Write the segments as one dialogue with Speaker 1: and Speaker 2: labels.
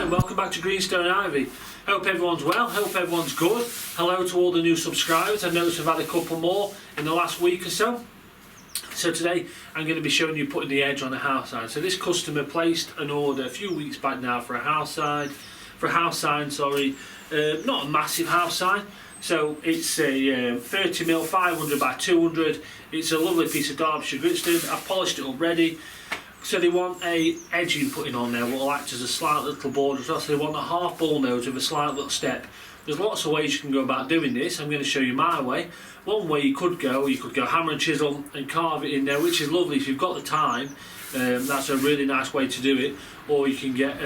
Speaker 1: and welcome back to Greenstone Ivy. Hope everyone's well, hope everyone's good. Hello to all the new subscribers. I noticed we've had a couple more in the last week or so. So today I'm going to be showing you putting the edge on a house sign. So this customer placed an order a few weeks back now for a house sign, not a massive house sign. So it's a 30mm 500 by 200. It's a lovely piece of Derbyshire gritstone. I've polished it already. So they want a edging putting on there, what will act as a slight little border as well. So they want a half bullnose with a slight little step. There's lots of ways you can go about doing this. I'm going to show you my way. One way you could go hammer and chisel and carve it in there, which is lovely if you've got the time. That's a really nice way to do it. Or you can get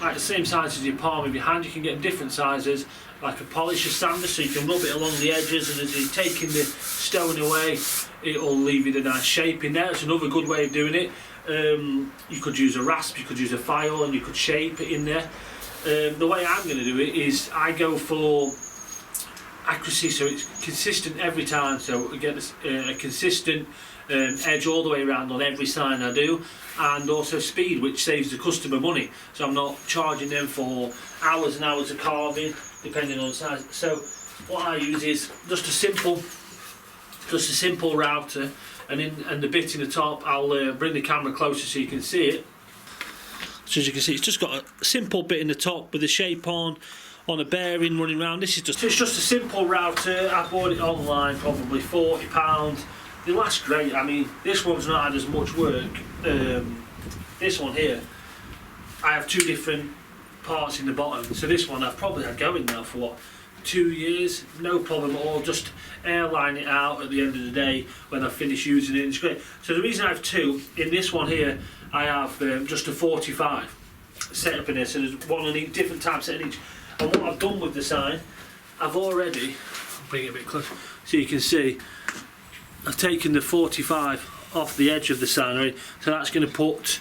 Speaker 1: like the same size as your palm of your hand. You can get different sizes, like a polisher sander, so you can rub it along the edges, and as you're taking the stone away, it'll leave you the nice shape in there. It's another good way of doing it. You could use a rasp, you could use a file, and you could shape it in there. The way I'm going to do it is I go for accuracy, so it's consistent every time, so we get a consistent edge all the way around on every sign I do, and also speed, which saves the customer money, so I'm not charging them for hours and hours of carving depending on the size. So what I use is just a simple router, and the bit in the top, I'll bring the camera closer so you can see it. So as you can see, it's just got a simple bit in the top with the shape on a bearing running around. It's just a simple router. I bought it online, probably £40. They last great. I mean, this one's not had as much work. This one here, I have two different parts in the bottom. So this one I've probably had going now for what, 2 years, no problem at all. Just airline it out at the end of the day when I finish using it. It's great. So the reason I have two, in this one here, I have just a 45 set up in there. So there's one on each, different type set in each. And what I've done with the sign, I've already, I'll bring it a bit closer so you can see, I've taken the 45 off the edge of the sign, right? So that's going to put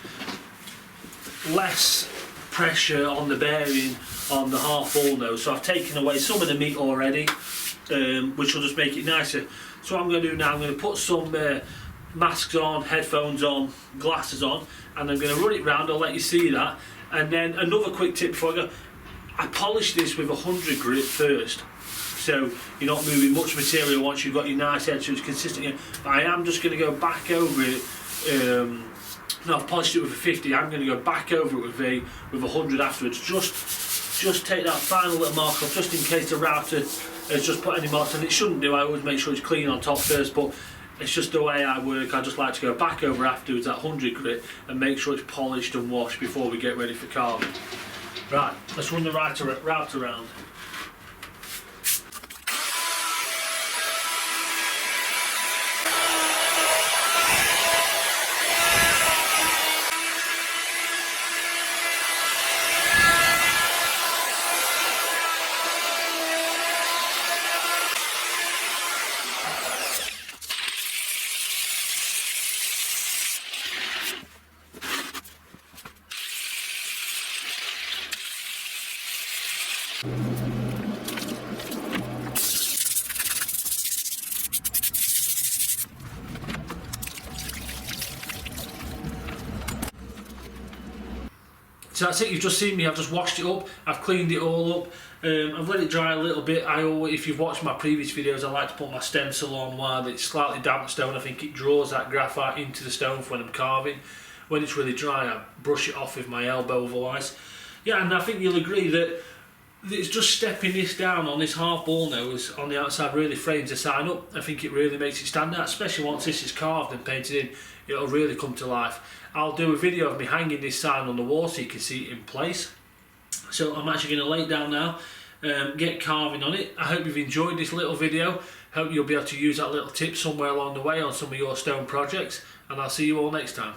Speaker 1: less pressure on the bearing on the half bullnose. So I've taken away some of the meat already, which will just make it nicer. So what I'm going to do now, I'm going to put some masks on, headphones on, glasses on, and I'm going to run it round. I'll let you see that. And then another quick tip before I go, I polish this with 100 grit first, so you're not moving much material once you've got your nice edge, so it's consistent. I am just going to go back over it. No, I've polished it with a 50. I'm going to go back over it with 100 afterwards. Just take that final little mark off, just in case the router has just put any marks on. It shouldn't do. I always make sure it's clean on top first, but it's just the way I work. I just like to go back over afterwards at 100 grit and make sure it's polished and washed before we get ready for carving. Right, let's run the router around. So that's it, you've just seen me, I've just washed it up, I've cleaned it all up, I've let it dry a little bit. If you've watched my previous videos, I like to put my stencil on while it's slightly damp stone. I think it draws that graphite into the stone for when I'm carving. When it's really dry, I brush it off with my elbow otherwise. Yeah, and I think you'll agree that it's just stepping this down on this half bullnose on the outside really frames the sign up. I think it really makes it stand out, especially once this is carved and painted in. It'll really come to life. I'll do a video of me hanging this sign on the wall so you can see it in place. So I'm actually going to lay it down now, get carving on it. I hope you've enjoyed this little video. Hope you'll be able to use that little tip somewhere along the way on some of your stone projects, and I'll see you all next time.